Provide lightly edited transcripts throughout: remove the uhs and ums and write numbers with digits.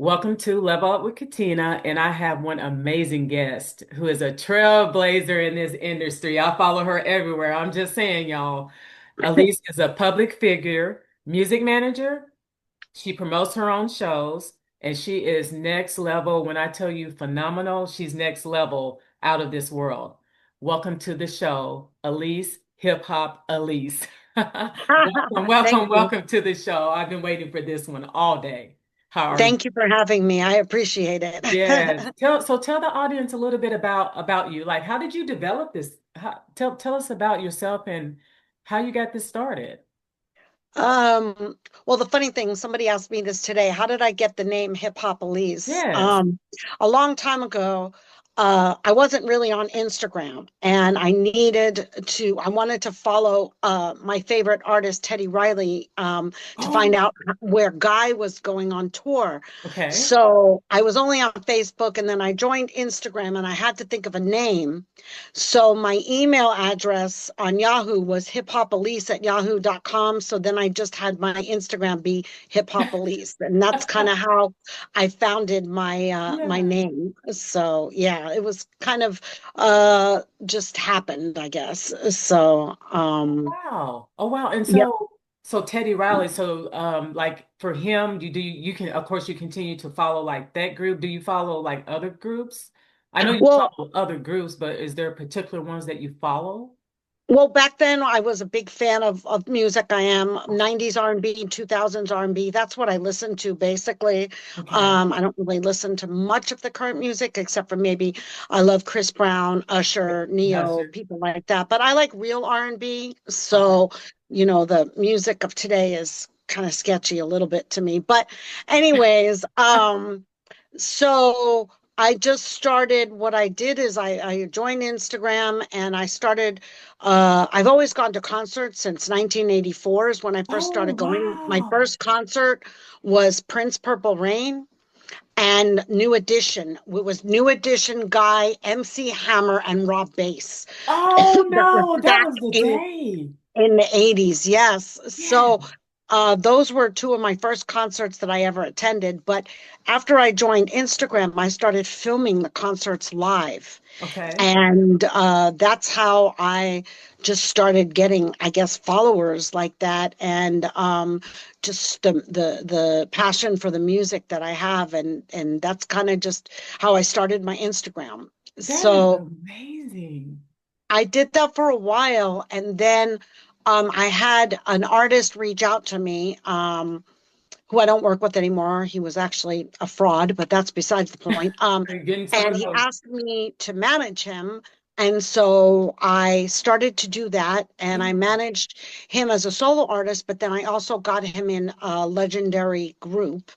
Welcome to Level Up with Katina, and I have one amazing guest who is a trailblazer in this industry. I follow her everywhere. I'm just saying, y'all. Alise is a public figure, music manager. She promotes her own shows, and she is next level. When I tell you phenomenal, she's next level out of this world. Welcome to the show, Alise, Hip Hop Alise. Welcome, Thank welcome, you. welcome to the show. I've been waiting for this one all day. How are you? Thank you for having me. I appreciate Yes. it. Tell the audience a little bit about you. Like, how did you develop this? Tell us about yourself and how you got this started. Um, well, the funny thing, somebody asked me this today. How did I get the name Hiphopalise? Yes. A long time ago, I wasn't really on Instagram, and I wanted to follow my favorite artist, Teddy Riley, to find Oh, out where Guy was going on tour. okay. So I was only on Facebook, and then I joined Instagram, and I had to think of a name. So my email address on Yahoo was hiphopolice@yahoo.com. So then I just had my Instagram be hiphopolice. And that's kind of how I founded my Yeah. name. So yeah, it was kind of just happened, I guess. So Wow. Oh, wow. And yep. so Teddy Riley, like for him, you can of course you continue to follow like that group. Do you follow like other groups? I know you Well, follow other groups, but is there particular ones that you follow? Well, back then I was a big fan of music. I am 90s R&B, 2000s R&B. That's what I listened to basically. Okay. I don't really listen to much of the current music except for maybe I love Chris Brown, Usher, Neo, Usher. people like that. But I like real R&B. Okay. So, the music of today is kind of sketchy a little bit to me. But anyways, so I just started. What I did is I joined Instagram and I started. I've always gone to concerts since 1984 is when I first Oh, started going. My wow. first concert was Prince Purple Rain and New Edition. It was New Edition Guy, MC Hammer, and Rob Bass. Oh That was no, that back was the in day. in the 80s, yes. Yeah. So those were two of my first concerts that I ever attended. But after I joined Instagram, I started filming the concerts live. Okay. And that's how I just started getting, I guess, followers like that, and just the passion for the music that I have, and that's kind of just how I started my Instagram. That is So amazing. I did that for a while, and then I had an artist reach out to me, who I don't work with anymore. He was actually a fraud, but that's besides the point. You're getting And someone he else. asked me to manage him. And so I started to do that, and I Yeah. managed him as a solo artist, but then I also got him in a legendary group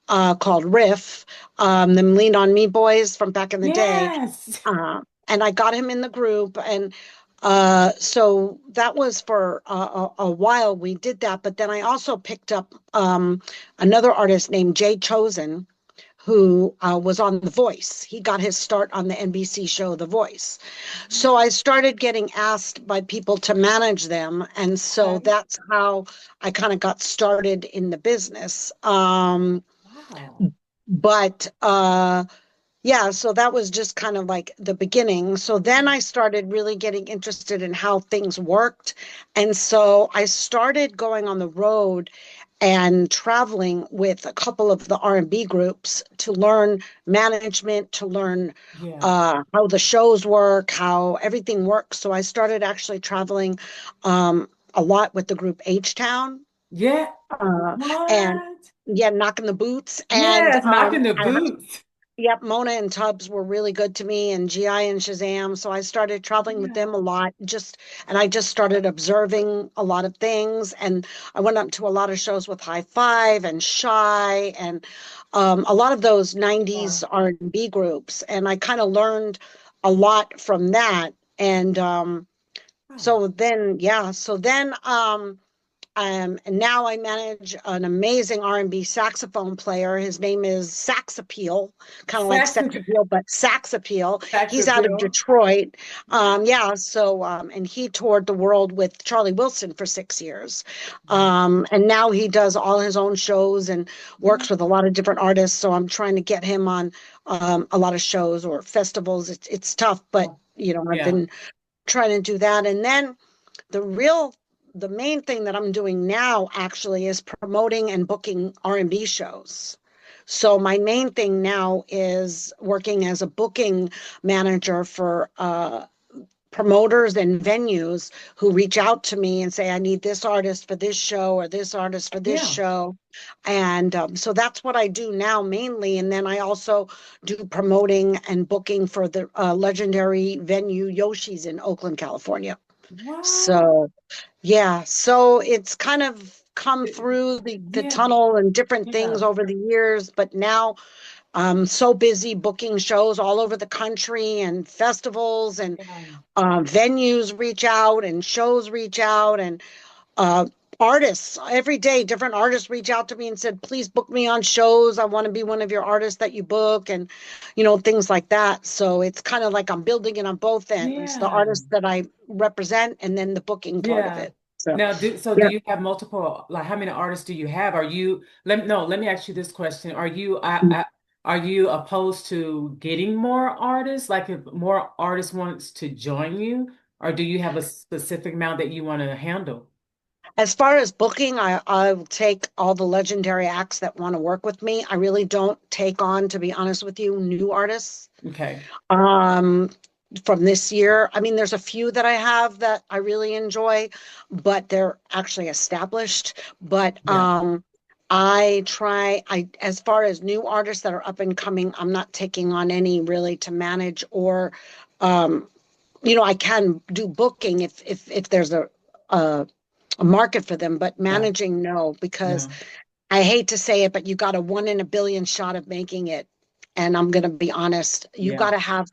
called Riff, the Lean On Me boys from back in the day. Yes. And I got him in the group, and so that was for a while we did that. But then I also picked up another artist named Jay Chosen, who was on The Voice. He got his start on the NBC show The Voice. So I started getting asked by people to manage them, and so Okay. that's how I kind of got started in the business. Wow. But yeah, so that was just kind of like the beginning. So then I started really getting interested in how things worked. And so I started going on the road and traveling with a couple of the R&B groups to learn management, to learn Yeah. how the shows work, how everything works. So I started actually traveling a lot with the group H Town, Yeah. uh, and What? yeah, knocking the boots. And Yes, knocking the I boots. Yep, Mona and Tubbs were really good to me, and GI and Shazam. So I started traveling with Yeah. them a lot, and I just started observing a lot of things. And I went up to a lot of shows with High Five and Shy and a lot of those 90s Wow. R&B groups. And I kind of learned a lot from that. And Wow. so then, yeah, so then And now I manage an amazing R&B saxophone player. His name is Sax Appeal, kind of like Sax, Sex Appeal, but Sax Appeal. sax He's out of appeal. Detroit. Yeah, so and he toured the world with Charlie Wilson for 6 years. And now he does all his own shows and works with a lot of different artists. So I'm trying to get him on a lot of shows or festivals. It's tough, but I've Yeah. been trying to do that. And then the real the main thing that I'm doing now actually is promoting and booking R&B shows. So my main thing now is working as a booking manager for promoters and venues who reach out to me and say, I need this artist for this show or this artist for this Yeah. show. And so that's what I do now mainly. And then I also do promoting and booking for the legendary venue Yoshi's in Oakland, California. Wow. So yeah, so it's kind of come through the Yeah. tunnel and different things Yeah. over the years, but now I'm so busy booking shows all over the country and festivals and Yeah. venues reach out and shows reach out and uh, artists every day, different artists reach out to me and said, please book me on shows. I want to be one of your artists that you book and, things like that. So it's kind of like I'm building it on both ends, the Yeah. artists that I represent and then the booking part of Yeah. it. So, Now, do yeah. you have multiple, like how many artists do you have? Are you, let me ask you this question. Are you opposed to getting more artists? Like if more artists wants to join you, or do you have a specific amount that you want to handle? As far as booking, I'll take all the legendary acts that want to work with me. I really don't take on, to be honest with you, new artists. Okay. Um, from this year. I mean, there's a few that I have that I really enjoy, but they're actually established. But Yeah. as far as new artists that are up and coming, I'm not taking on any really to manage or, um, I can do booking if there's a a market for them, but Yeah. managing, no, because No. I hate to say it, but you got a 1 in a billion shot of making it. And I'm going to be honest, you got Yeah. to have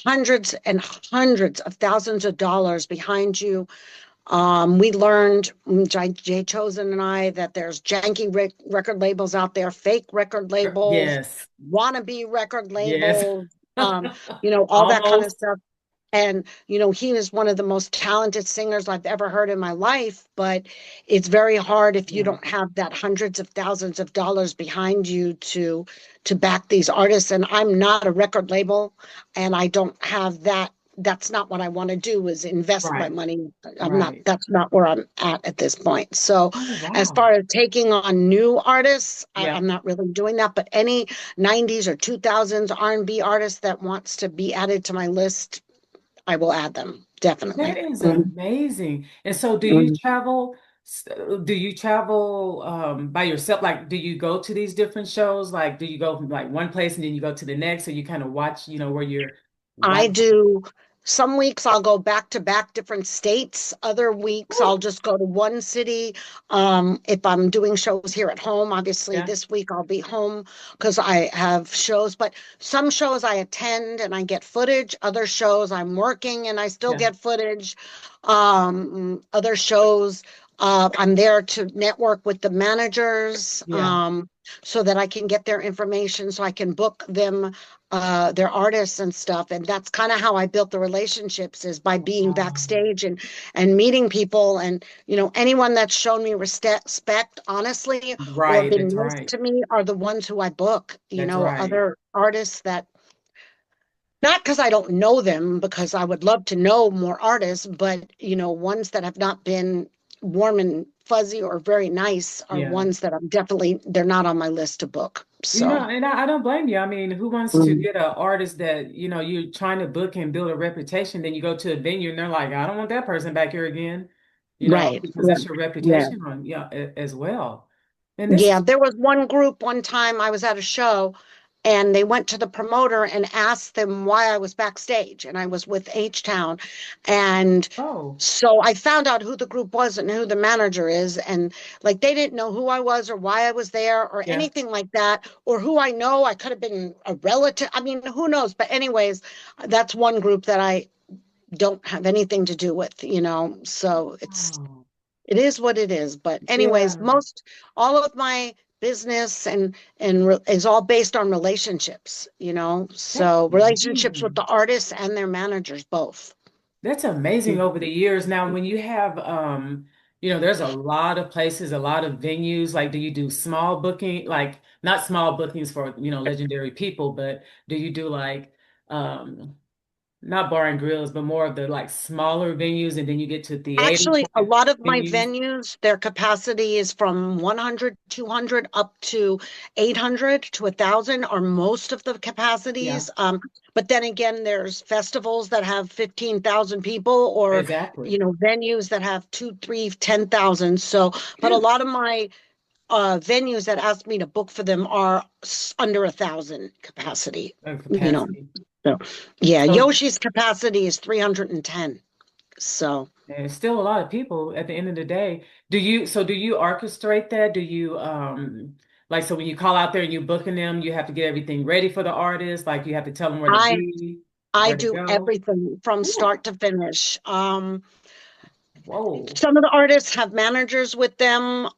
hundreds and hundreds of thousands of dollars behind you. We learned, Jay Chosen and I, that there's janky record labels out there, fake record labels, Yes. wannabe record Yes. labels, all that kind of Almost. stuff. And, he is one of the most talented singers I've ever heard in my life, but it's very hard if you Yeah. don't have that hundreds of thousands of dollars behind you to back these artists. And I'm not a record label and I don't have that. That's not what I want to do is invest my Right. money. Right. That's not where I'm at this point. So Oh, as wow. far as taking on new artists, Yeah. I'm not really doing that, but any 90s or 2000s R&B artist that wants to be added to my list, I will add them, That definitely. is Mhm, amazing. And so mhm. do you travel by yourself? Like do you go to these different shows? Like do you go from like one place and then you go to the next so you kind of watch, where you're I watching? do some weeks I'll go back to back different states. Other weeks I'll Ooh, just go to one city. If I'm doing shows here at home, obviously yeah, this week I'll be home because I have shows, but some shows I attend and I get footage. Other shows I'm working and I still yeah, get footage. Other shows I'm there to network with the managers yeah. so that I can get their information so I can book them their artists and stuff. And that's kind of how I built the relationships is by being backstage and meeting people. And, anyone that's shown me respect, honestly, or Right, that's been nice right. to me are the ones who I book, That's right. other artists that not because I don't know them, because I would love to know more artists, but ones that have not been warm and fuzzy or very nice are Yeah. ones that they're not on my list to book. So, And I don't blame you. I mean, who wants to mm, get an artist that, you're trying to book and build a reputation, then you go to a venue and they're like, I don't want that person back here again, right. because Yeah. it's your Yeah. reputation on, as well. And this Yeah, is, there was one group one time I was at a show and they went to the promoter and asked them why I was backstage and I was with H-Town. And oh, so I found out who the group was and who the manager is. And like they didn't know who I was or why I was there or yeah. anything like that, or who I know. I could have been a relative. I mean, who knows? But anyways, that's one group that I don't have anything to do with. So Oh. it is what it is. But anyways, Yeah, most all of my business and is all based on relationships, that's so relationships with the amazing. artists and their managers both. That's amazing over the years. Now, when you have, there's a lot of places, a lot of venues. Like, do you do small booking, like not small bookings for, legendary people, but do you do like, um, not bar and grills, but more of the like smaller venues, and then you get to theater Actually, a lot of my venues? venues, their capacity is from 100, 200 up to 800 to 1,000 are most of the Yeah, capacities. But then again, there's festivals that have 15,000 people or, exactly. venues that have two, three, 10,000. So, but a Phew, lot of my venues that ask me to book for them are under 1,000 capacity, you know. capacity. So, yeah, So Yoshi's capacity is 310. So, there's still a lot of people at the end of the day. Do you orchestrate that? Do you like so when you call out there and you booking them, you have to get everything ready for the artist, like you have to tell them where to I be, I where to do go. everything from Ooh, start to finish. whoa. Some of the artists have managers with them.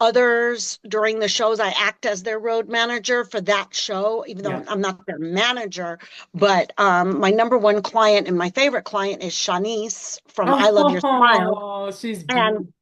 Others during the shows, I act as their road manager for that show, even though Yeah. I'm not their manager. But my number one client and my favorite client is Shanice from I Love Your Smile. Oh, she's And beautiful.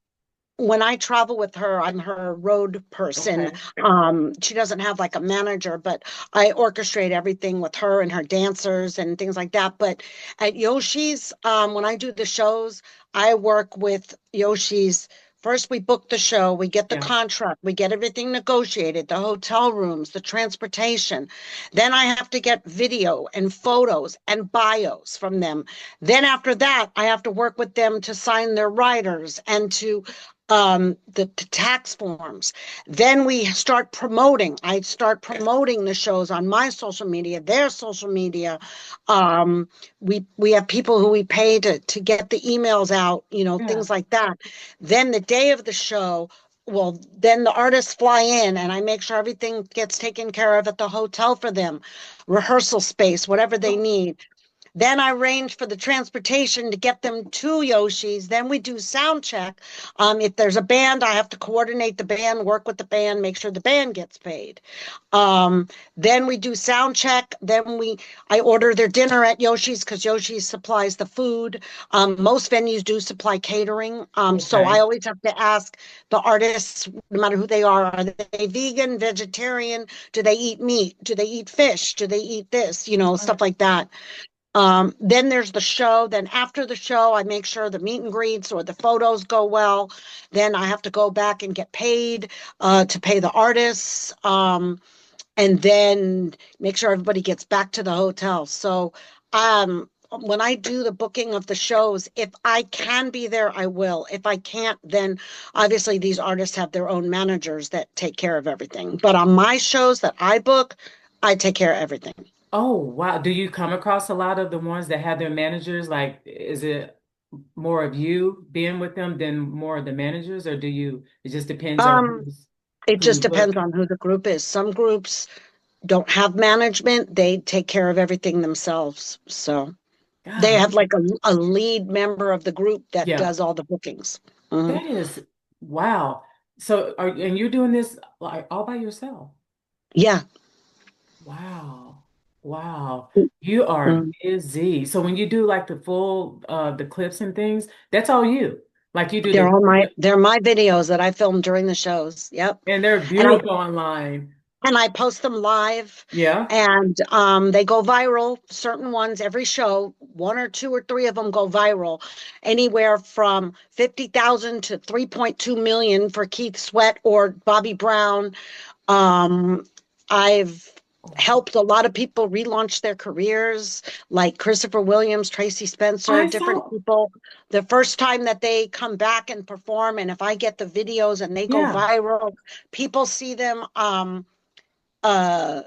when I travel with her, I'm her road person. Okay. She doesn't have like a manager, but I orchestrate everything with her and her dancers and things like that. But at Yoshi's, when I do the shows, I work with Yoshi's. First, we book the show, we get the Yeah. contract, we get everything negotiated, the hotel rooms, the transportation. Then I have to get video and photos and bios from them. Then after that, I have to work with them to sign their riders and to the tax forms. Then we start promoting. I start promoting the shows on my social media, their social media. We have people who we pay to get the emails out, Yeah. things like that. Then the day of the show, well, then the artists fly in and I make sure everything gets taken care of at the hotel for them, rehearsal space, whatever they Oh, need. Then I arrange for the transportation to get them to Yoshi's. Then we do sound check. If there's a band, I have to coordinate the band, work with the band, make sure the band gets paid. Um, then we do sound check. I order their dinner at Yoshi's because Yoshi's supplies the food. Most venues do supply catering. So I okay. always have to ask the artists, no matter who they are they vegan, vegetarian? Do they eat meat? Do they eat fish? Do they eat this? Stuff like that. Then there's the show. Then after the show, I make sure the meet and greets or the photos go well. Then I have to go back and get paid to pay the artists, and then make sure everybody gets back to the hotel. So when I do the booking of the shows, if I can be there, I will. If I can't, then obviously these artists have their own managers that take care of everything. But on my shows that I book, I take care of everything. Oh, wow. Do you come across a lot of the ones that have their managers? Like, is it more of you being with them than more of the managers, or it just depends on Um, it who you just book? depends on who the group is. Some groups don't have management, they take care of everything themselves. So they God, have like a lead member of the group that yeah, does all the bookings. Mhm. that is wow. So, and you're doing this like all by yourself? Yeah. Wow. Wow. You are Mhm. busy. So when you do like the full the clips and things, that's all you. Like you do They're the all they're my videos that I filmed during the shows. Yep. and they're And I beautiful online. and I post them live Yeah. and they go viral. Certain ones every show, one or two or three of them go viral, anywhere from 50,000 to 3.2 million for Keith Sweat or Bobby Brown. Um, I've Oh, helped a lot of people relaunch their careers, like Christopher Williams, Tracy Spencer, I different saw. people. The first time that they come back and perform, and if I get the videos and they go Yeah. viral, people see them. Uh,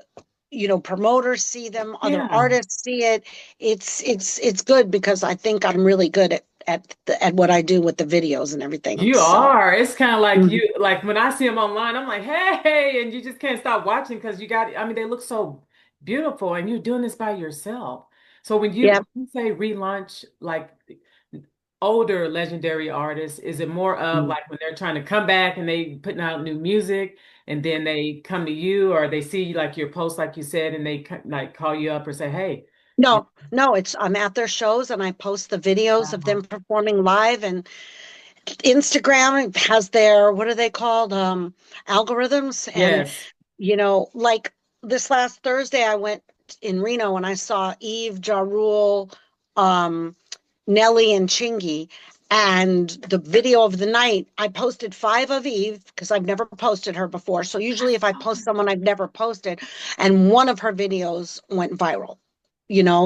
Promoters see them, other Yeah. artists see it. It's good because I think I'm really good at what I do with the videos and everything. You So. are. It's kind of like Mhm. you, like when I see them online, I'm like, hey, and you just can't stop watching because I mean, they look so beautiful and you're doing this by yourself. So when Yeah. you say relaunch, like older legendary artists? Is it more of Mm. like when they're trying to come back and they putting out new music and then they come to you or they see like your post, like you said, and they like call you up or say, hey, you No, no, it's I'm at their shows and I post the videos of know, them performing live, and Instagram has their, what are they called? Algorithms. And, yes. like this last Thursday, I went in Reno and I saw Eve, Ja Rule, um, Nelly, and Chingy. And the video of the night, I posted five of Eve because I've never posted her before. So I usually if I saw post that. someone I've never posted, and one of her videos went viral.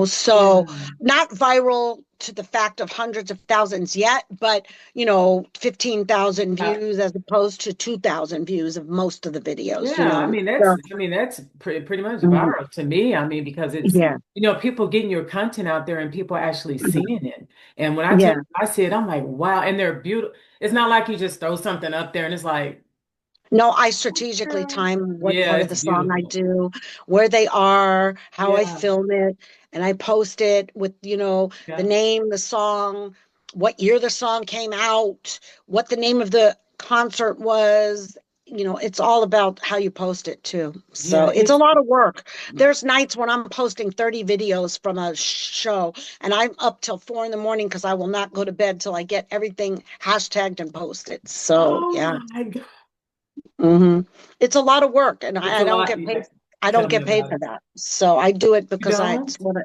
So Yeah. not viral to the fact of hundreds of thousands yet, but 15,000 Uh, views as opposed to 2,000 views of most of the videos, Yeah, So, I mean that's pretty much mhm, viral to me. I mean because it's yeah, people getting your content out there and people actually mhm, seeing it. And when yeah. I see it, I'm like, wow, and they're beautiful. It's not like you just throw something up there and it's like, No, I strategically girl. time what Yeah, part of it's the song I beautiful. do, where they are, how I Yeah, film it, and I post it with, the yeah, name, the song, what year the song came out, what the name of the concert was. It's all about how you post it too. So yeah. it's a lot of work. There's nights when I'm posting 30 videos from a show and I'm up till 4 in the morning because I will not go to bed till I get everything hashtagged and posted. So Oh yeah. my God, hmm It's a lot of work, and it's I a don't lot. get paid. Yeah. I don't Tell me get paid about for it. that. So I do it You because it's don't? what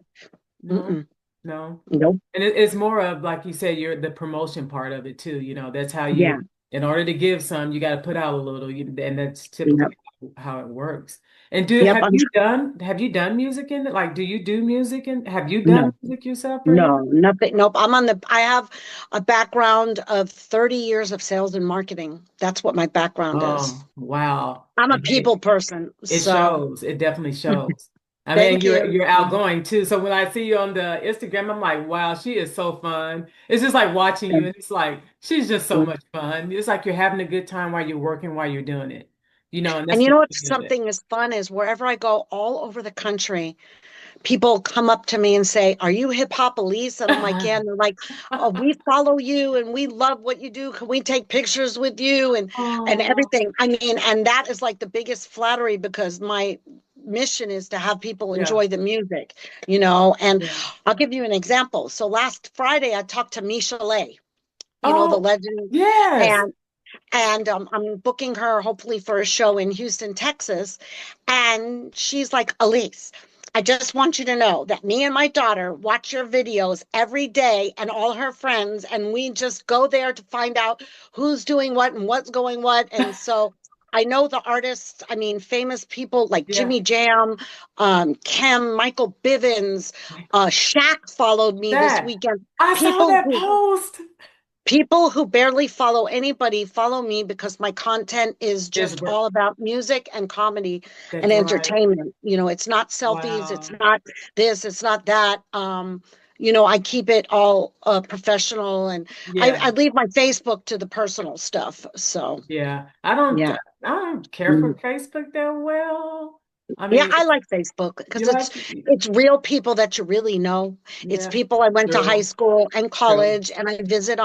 No, mm-mm, no. nope. And it's more of like you said, you're the promotion part of it too. That's how Yeah. in order to give some, you got to put out a little, and that's Yep. typically how it works. And Yep. have you done music in it? Like, do you do music and have you done No, music yourself or anything? no, nothing. Nope. I have a background of 30 years of sales and marketing. That's what my background is. Oh, wow. I'm a And people person. it So shows. It definitely shows. I mean, thank you. you're outgoing too. So when I see you on the Instagram, I'm like, wow, she is so fun. It's just like watching you, and it's like she's just so much fun. It's like you're having a good time while you're working, while you're doing it. And And that's the what's beauty of it. something is fun is wherever I go all over the country, people come up to me and say, "Are you Hiphopalise?" And I'm like, "Yeah." And they're like, "Oh, we follow you and we love what you do. Can we take pictures with you and Oh, everything?" I mean, and that is like the biggest flattery because my mission is to have people yeah, enjoy the music. And yeah. I'll give you an example. So last Friday, I talked to Misha Lay, the Oh, legend, yes. and I'm booking her hopefully for a show in Houston, Texas. And she's like, "Alise, I just want you to know that me and my daughter watch your videos every day and all her friends, and we just go there to find out who's doing what and what's going what." And so I know the artists, I mean, famous people like Yeah. Jimmy Jam, Kim, Michael Bivins, Shaq followed me this That weekend. I saw People that who post. People who barely follow anybody follow me because my content is It's just all about music and comedy and that's right. entertainment. It's not selfies, it's Wow. not this, it's not that. I keep it all professional, and Yeah. I leave my Facebook to the personal stuff. So, Yeah. yeah. I don't care for Mm. Facebook that well. I Yeah, mean, I like Facebook because you it's like it's real people that you really know. It's yeah. people I went to high True. school and True. college, and I visit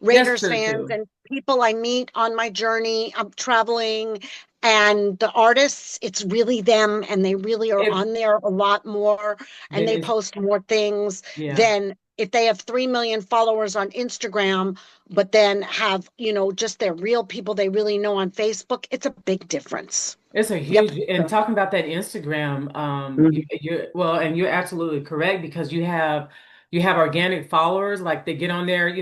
That's Raiders true fans too. and people I meet on my journey. I'm traveling, and the artists, it's really them, and they really are If on there a lot more, and then they it's post more things yeah. than if they have 3 million followers on Instagram, but then have, just their real people they really know on Facebook. It's a big difference. It's a Yep. huge, and talking about that Instagram, Mhm. you're well, and you're absolutely correct because you have organic followers, like they get on there, they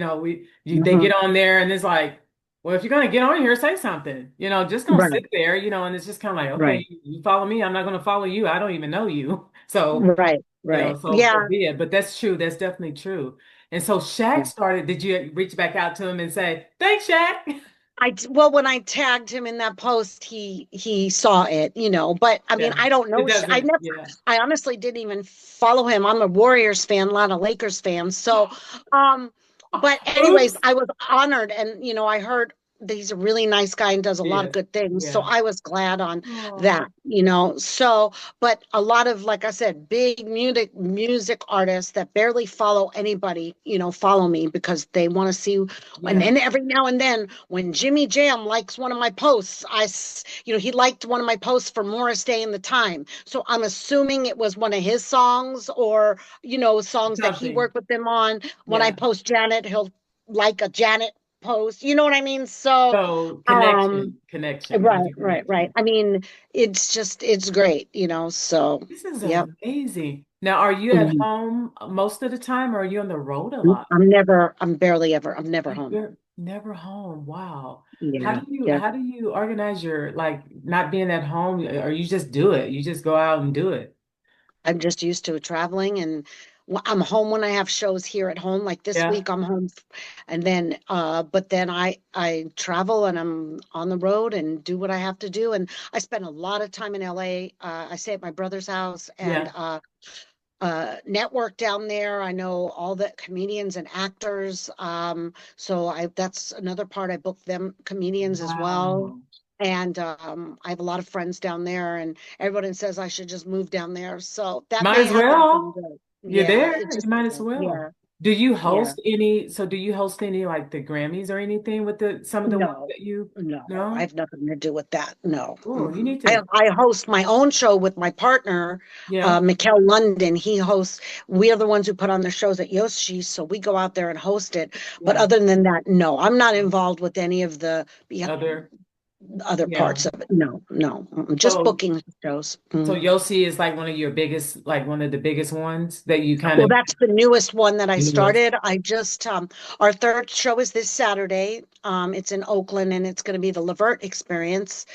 Mhm. get on there and it's like, well, if you're gonna get on here, say something, just don't Right. sit there, and it's just kind of like, okay, Right. you follow me, I'm not gonna follow you, I don't even know you, so Right, right. so Yeah, be it. But that's true, that's definitely true. And so yeah. Shaq started. Did you reach back out to him and say, thanks, Shaq? Well, when I tagged him in that post, he saw it. But I mean, Yeah, I don't it know. doesn't, yeah. I honestly didn't even follow him. I'm a Warriors fan, not a Lakers fan. So, um, but anyways, Oops. I was honored, and I heard. he's a really nice guy and does a lot of Yes. good things. So Yeah. I was glad on Oh, that, So, but a lot of, like I said, big music artists that barely follow anybody, follow me because they want to see. And yeah. then every now and then, when Jimmy Jam likes one of my posts, he liked one of my posts for Morris Day and the Time. So I'm assuming it was one of his songs or, songs that he Something. worked with them on. When I Yeah. post Janet, he'll like a Janet post. You know what I mean? So, So um, connection. There's right, a right, right. connection. I mean, it's great, So, This is yep. amazing. Now, are you at Mhm. home most of the time or are you on the road a lot? I'm never home. You're never home. Wow. Yeah, yeah. How do you organize your like not being at home or you just do it? You just go out and do it. I'm just used to traveling and I'm home when I have shows here at home. Like this Yeah. week I'm home and then but then I travel and I'm on the road and do what I have to do. And I spend a lot of time in LA. I stay at my brother's house and Yeah. network down there. I know all the comedians and actors. So that's another part. I book them comedians as well. Wow. And I have a lot of friends down there, and everybody says I should just move down there. So that Might may as happen well. someday. You're Yeah, it there. You just might as depends. well. Yeah, Do you yeah. host any? So do you host any like the Grammys or anything with the some of the ones No, that you no, I know? have nothing to do with that. No. Oh, you Mm-mm. need I, to. I host my own show with my partner, Yeah. Mikkel London. He hosts, we are the ones who put on the shows at Yoshi's, so we go out there and host it. But Yeah. other than that, no, I'm not involved with any of the Other. other Yeah. parts of it. No, no, just So booking shows. so Mm. Yossi is like one of your biggest, like one of the biggest ones that you kind Well, of that's the newest one that I newest. started. Our third show is this Saturday. It's in Oakland and it's going to be the Levert Experience.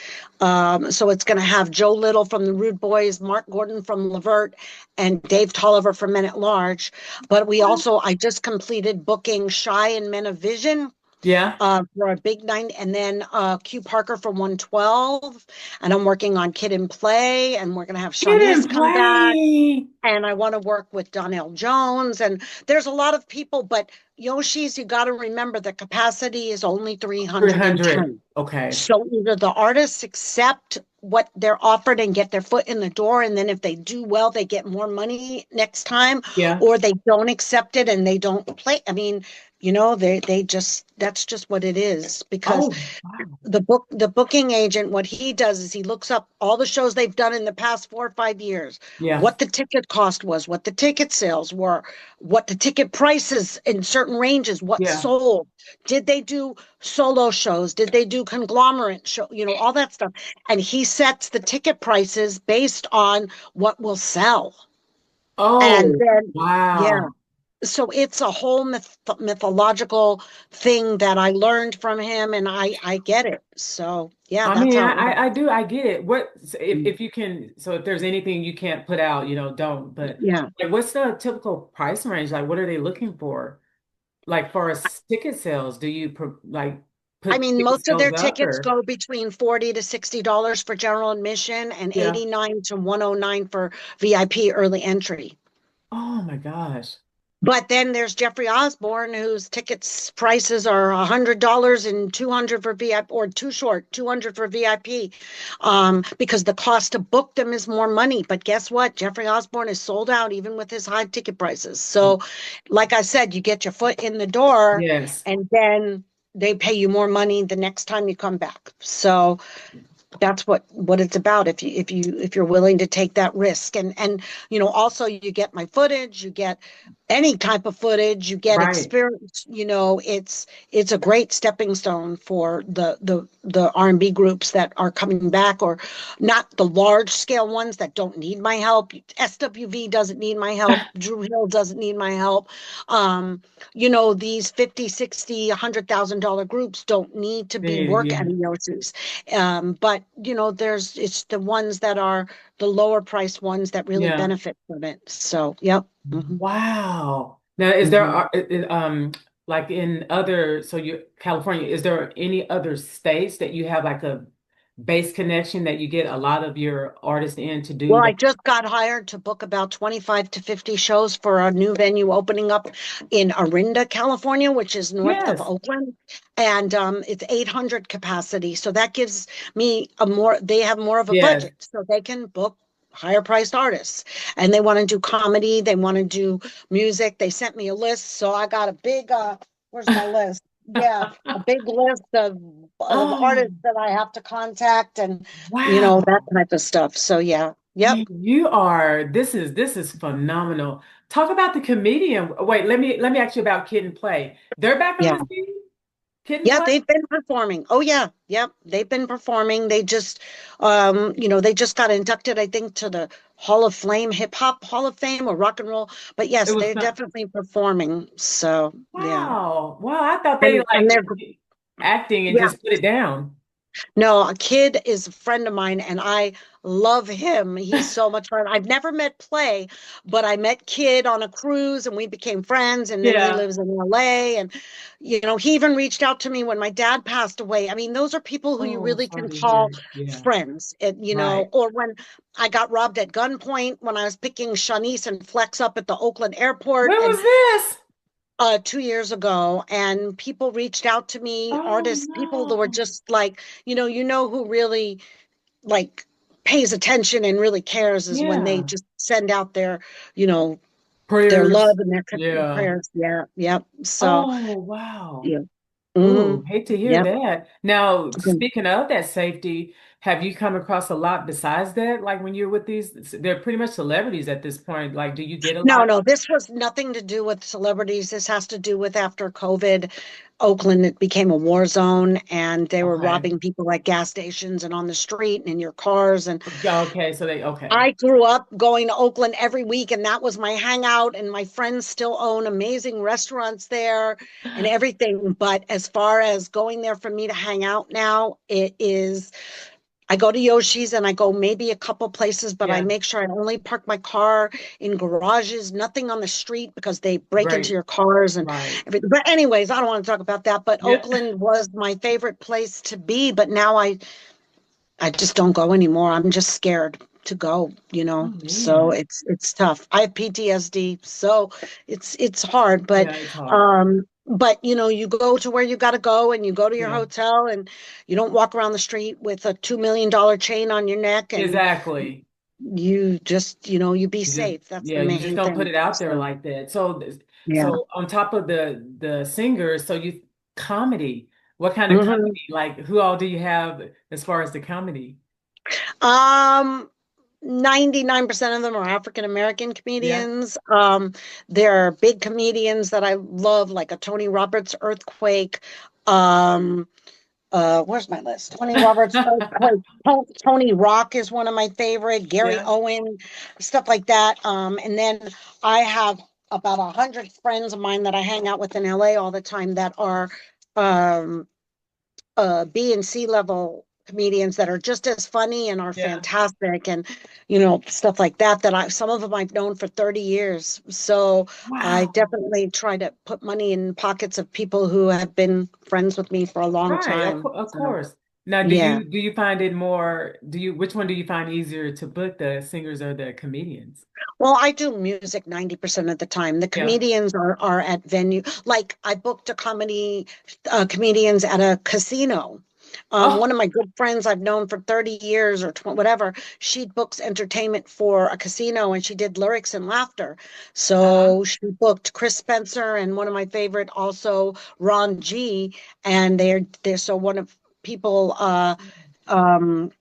So it's going to have Joe Little from the Rude Boys, Mark Gordon from Levert, and Dave Tolliver from Men at Large. But I just completed booking Shai and Men of Vision Yeah. for a big night, and then Q Parker from 112. And I'm working on Kid and Play, and we're going to have Get Shawnice and come back play. and I want to work with Donnell Jones. And there's a lot of people, but Yoshi's, you got to remember the capacity is only 300. 310. Okay. So either the artists accept what they're offered and get their foot in the door, and then if they do well, they get more money next time, Yeah. or they don't accept it and they don't play. I mean, they just that's just what it is because Oh, wow. the booking agent, what he does is he looks up all the shows they've done in the past 4 or 5 years, Yeah. what the ticket cost was, what the ticket sales were, what the ticket prices in certain ranges, what Yeah. sold, did they do solo shows, did they do conglomerate show, all that stuff, and he sets the ticket prices based on what will sell. And Oh, then yeah, wow. so it's a whole mythological thing that I learned from him, and I get it. So yeah, I that's mean, how it works. I do, I get it. If you can, so if there's anything you can't put out, don't. But Yeah, like, what's the typical price range? Like, what are they looking for? Like, for ticket sales, do you like I put mean, ticket most of sales their up tickets or? go between $40 to $60 for general admission and Yeah. 89 to 109 for VIP early entry. Oh my gosh. But then there's Jeffrey Osborne, whose tickets prices are $100 and 200 for VIP, or too short, 200 for VIP, because the cost to book them is more money. But guess what? Jeffrey Osborne is sold out even with his high ticket prices. So, like I said, you get your foot in the door, Yes. and then they pay you more money the next time you come back. So that's what it's about if you're willing to take that risk, and also you get my footage, you get any type of footage, you get Right. experience. It's a great stepping stone for the R&B groups that are coming back, or not the large scale ones that don't need my help. SWV doesn't need my help, Drew Hill doesn't need my help. These 50, 60, $100,000 groups don't need to be work at Yeah. EOCs. But it's the ones that are the lower price ones that really Yeah. benefit from it. So, yep. Hmm. Wow. Now, is there Hmm. like in other, so you California, is there any other states that you have like a base connection that you get a lot of your artists in to do Well, I that? just got hired to book about 25 to 50 shows for a new venue opening up in Orinda, California, which is north of Yes, Oakland. And it's 800 capacity. So that gives me a more, they have more of a yes. budget. So they can book higher priced artists. And they want to do comedy, they want to do music. They sent me a list. So I got a big, where's my list? Yeah, a big list of Oh, artists that I have to contact and that wow. type of stuff. So yeah. Yep. You are, this is phenomenal. Talk about the comedian. Wait, let me ask you about Kid and Play. They're back on Yeah. the scene? Kid and Yeah, Play? they've been performing. Oh yeah. Yep. They've been performing. They just they just got inducted, I think, to the Hall of Fame, Hip Hop Hall of Fame or Rock and Roll. But It yes, was they're not. definitely performing. So yeah. Wow. Wow. I thought they And like they're acting and yeah. just put it down. No, a kid is a friend of mine and I love him. He's so much fun. I've never met Play, but I met Kid on a cruise and we became friends. And then he Yeah. lives in LA. And, he even reached out to me when my dad passed away. I mean, those are people who you Oh, really sorry can to call hear. Yeah. friends, Right. or when I got robbed at gunpoint when I was picking Shanice and Flex up at the Oakland airport. When And was this? 2 years ago, and people reached out to me, Oh artists, people that were no. just like, who really like pays attention and really cares is when they Yeah. just send out you know, their love Prayers. and their Yeah. prayers. Yeah, yep. So, Oh, wow. yeah. Hmm. Ooh, hate to hear Yep. that. Now, speaking of that safety, have you come across a lot besides that? Like when you're with these, they're pretty much celebrities at this point. Like, do you get a No, lot? no, this was nothing to do with celebrities. This has to do with after COVID, Oakland, it became a war zone and they were Okay. robbing people at gas stations and on the street and in your cars. And Okay. So they, okay. I grew up going to Oakland every week, and that was my hangout. And my friends still own amazing restaurants there and everything. But as far as going there for me to hang out now, I go to Yoshi's and I go maybe a couple places, but I Yeah. make sure I only park my car in garages, nothing on the street because they break into Right. your cars and Right. everything. But, anyways, I don't want to talk about that. But Yeah. Oakland was my favorite place to be. But now I just don't go anymore. I'm just scared to go. Oh So man. it's tough. I have PTSD, so it's hard, Yeah, it's hard. but you go to where you got to go and you go to your Yeah. hotel and you don't walk around the street with a $2 million chain on your neck and Exactly. you just, you be You just, safe. That's the yeah, you just main don't put thing. it out there So, like that. So, yeah. so on top of the singers, so you comedy. What kind of Hmm. comedy? Like, who all do you have as far as the comedy? Um, 99% of them are African American Yeah. comedians. There are big comedians that I love, like a Tony Roberts Earthquake. Um, where's my list? Tony Roberts Earthquake. Tony Rock is one of my favorite. Gary Yeah. Owen, stuff like that. And then I have about 100 friends of mine that I hang out with in LA all the time that are um, B and C level comedians that are just as funny and are Yeah. fantastic and stuff like that some of them I've known for 30 years. So I Wow. definitely try to put money in pockets of people who have been friends with me for a long Right. Of, time. of So course. Now, do yeah. you find it more, which one do you find easier to book, the singers or the comedians? Well, I do music 90% of the time. The Yeah. comedians are at venue. Like I booked a comedians at a casino. Oh, One of my good friends I've known for 30 years or whatever, she books entertainment for a casino and she did lyrics and laughter. uh-huh. So she booked Chris Spencer and one of my favorite also Ron G. And they're so one of people um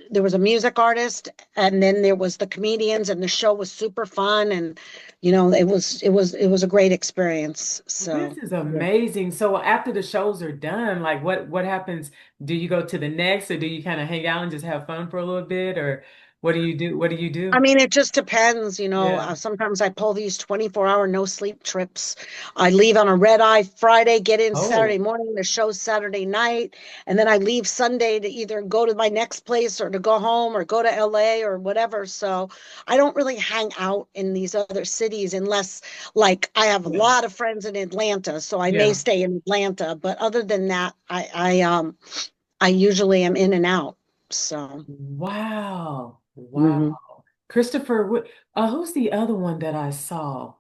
there was a music artist and then there was the comedians and the show was super fun and it was a great experience. This So is yeah. amazing. So after the shows are done, like what happens? Do you go to the next or do you kind of hang out and just have fun for a little bit or what do you do? What do you I do? mean, it just depends. Yeah. Sometimes I pull these 24-hour no sleep trips. I leave on a red eye Friday, get in Saturday Oh, morning, the show's Saturday night, and then I leave Sunday to either go to my next place or to go home or go to LA or whatever. So I don't really hang out in these other cities unless, like, I have a yeah. lot of friends in Atlanta, so I may Yeah. stay in Atlanta. But other than that, I usually am in and out. So, Wow. mhm. Wow. Christopher, who's the other one that I saw?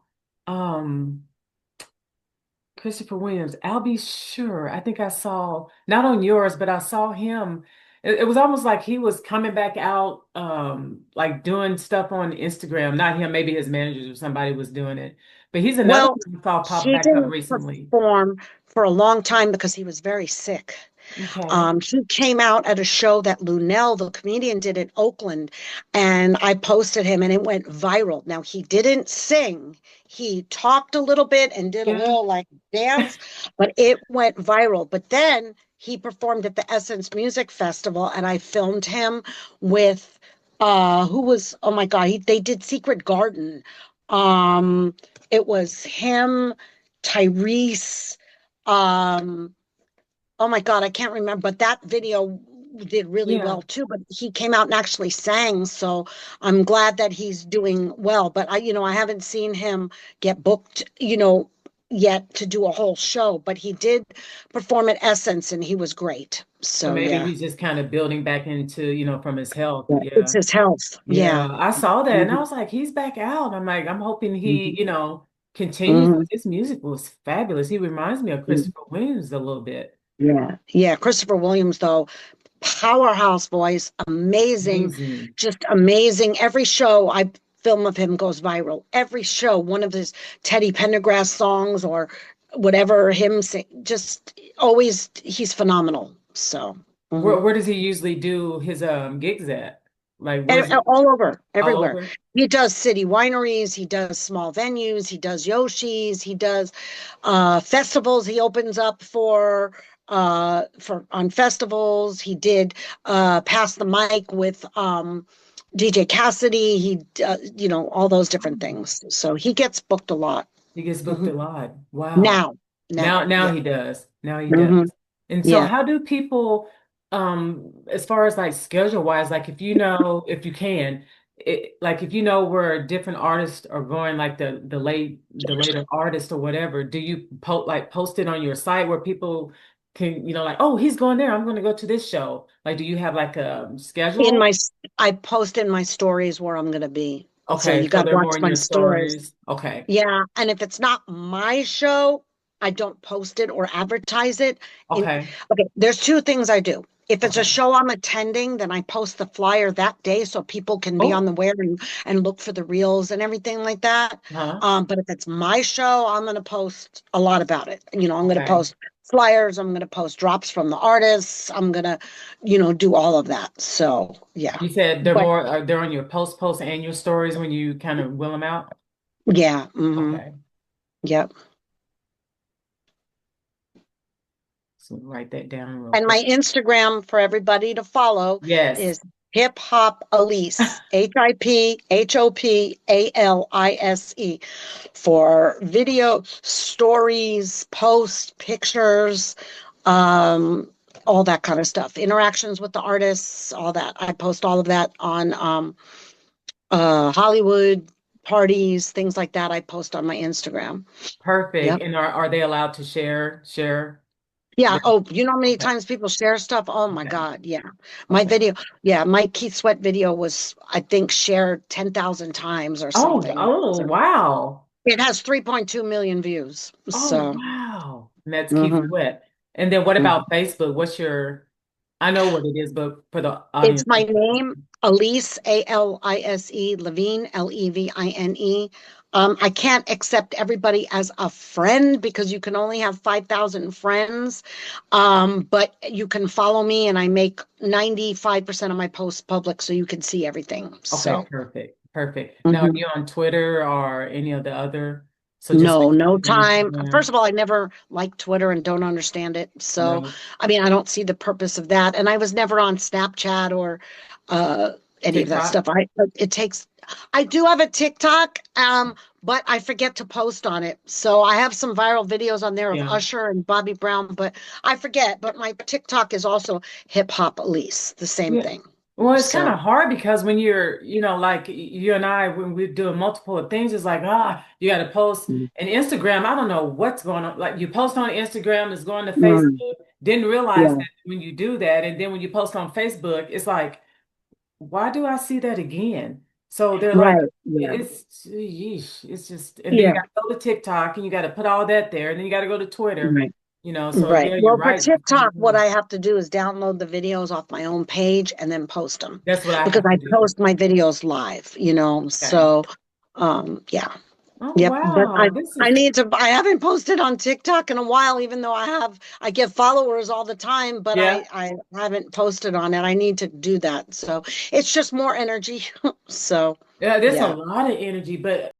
Um, Christopher Williams. I'll be sure. I think I saw, not on yours, but I saw him. It was almost like he was coming back out, like doing stuff on Instagram. Not him, maybe his managers or somebody was doing it. But he's another Well, one I saw pop he back up didn't recently. perform for a long time because he was very sick. Okay. He came out at a show that Lunel, the comedian, did in Oakland, and I posted him and it went viral. Now, he didn't sing. He talked a little bit and did a Yeah. little like dance, but it went viral. But then he performed at the Essence Music Festival, and I filmed him with who was, oh my God, they did Secret Garden. Um, it was him, Tyrese, um, oh my God, I can't remember, but that video did really Yeah. well too. But he came out and actually sang, so I'm glad that he's doing well. But I haven't seen him get booked, yet to do a whole show. But he did perform at Essence, and he was great. So So maybe yeah, he's just kind of building back into, from his health. yeah, it's Yeah. his health. Yeah. Yeah. I saw that and I Mhm, was like, he's back out. I'm like, I'm hoping he, mhm, continues. mhm, His music was fabulous. He reminds me of mhm. Christopher Williams a little bit. Yeah, yeah. Christopher Williams, though, powerhouse voice, amazing, Amazing. just amazing. Every show I film of him goes viral. Every show, one of his Teddy Pendergrass songs or whatever him sing, just always he's phenomenal. So, Where mhm. where does he usually do his gigs at? Like And where's it all over, all everywhere. over? He does city wineries, he does small venues, he does Yoshi's, he does festivals. He opens up for on festivals. He did Pass the Mic with DJ Cassidy. All those different things. So he gets booked a lot. He gets booked Hmm. a lot. Wow. Now, Now yeah. he does. Now he does. Hmm. And so Yeah. how do people as far as like schedule wise, like if you can, like if you know where different artists are going, like the later artist or whatever, do you post it on your site where people can, like, oh, he's going there, I'm gonna go to this show. Like, do you have like a In schedule? my, I post in my stories where I'm going to be. So Okay, you so got to they're watch more in my your stories. stories. Okay. Yeah, and if it's not my show, I don't post it or advertise it. In Okay. Okay, there's two things I do. If it's a Okay. show I'm attending, then I post the flyer that day so people can be on Oh, the where and look for the reels and everything like that. huh. But if it's my show, I'm going to post a lot about it. I'm going to Okay. post flyers. I'm going to post drops from the artists. I'm going to, do all of that. So yeah, You said but they're on your post and your stories when you kind of will them out? yeah, Okay. yep. So write that down real And quick. my Instagram for everybody to follow Yes. is Hiphopalise, Hiphopalise, for video, stories, posts, pictures, um, all that kind of stuff. Interactions with the artists, all that. I post all of that on Hollywood parties, things like that. I post on my Instagram. Perfect. Yep. And are they allowed to share Yeah. their Oh, you know how many okay. times people share stuff? Oh my Okay. God. Yeah. My Okay. video, yeah, my Keith Sweat video was, I think, shared 10,000 times or Oh, something. oh, So wow. it has 3.2 million views. Oh, So, wow. And that's Keith mhm, Sweat. And then what mhm. about Facebook? I know what it is, but for the It's audience. my name, Alise, Alise, Levine, Levine. I can't accept everybody as a friend because you can only have 5,000 friends. But you can follow me and I make 95% of my posts public so you can see everything. Okay, So, perfect. Perfect. Now, are mhm. you on Twitter or any of the other? So just No, no Facebook and time. Instagram. First of all, I never liked Twitter and don't understand it. So, No. I mean, I don't see the purpose of that. And I was never on Snapchat or uh, any of that TikTok? stuff. I do have a TikTok, but I forget to post on it. So I have some viral videos on there of Yeah. Usher and Bobby Brown, but I forget. But my TikTok is also Hip Hop Elise, the same Yeah. thing. Well, it's kind So, of hard because when you're, like you and I, when we're doing multiple of things, it's like, you got to post. mm, And Instagram, I don't know what's going on. Like you post on Instagram, it's going to mm, Facebook. Didn't realize Yeah. that when you do that, and then when you post on Facebook, it's like, why do I see that again? So they're like, Right. Yeah. it's yeesh, it's just, and then you Yeah. got to go to TikTok and you got to put all that there, and then you got to go to Twitter, Right. So Right. yeah, you're Well, for right. TikTok, what I have to do is download the videos off my own page and then post them That's what I because have to I do. post my videos live, Okay. So, yeah. Oh Yep. But wow, this I is need to, I haven't posted on TikTok in a while, even though I get followers all the time, but yeah. I haven't posted on it. I need to do that. So it's just more energy. So, Yeah, there's a yeah. lot of energy, but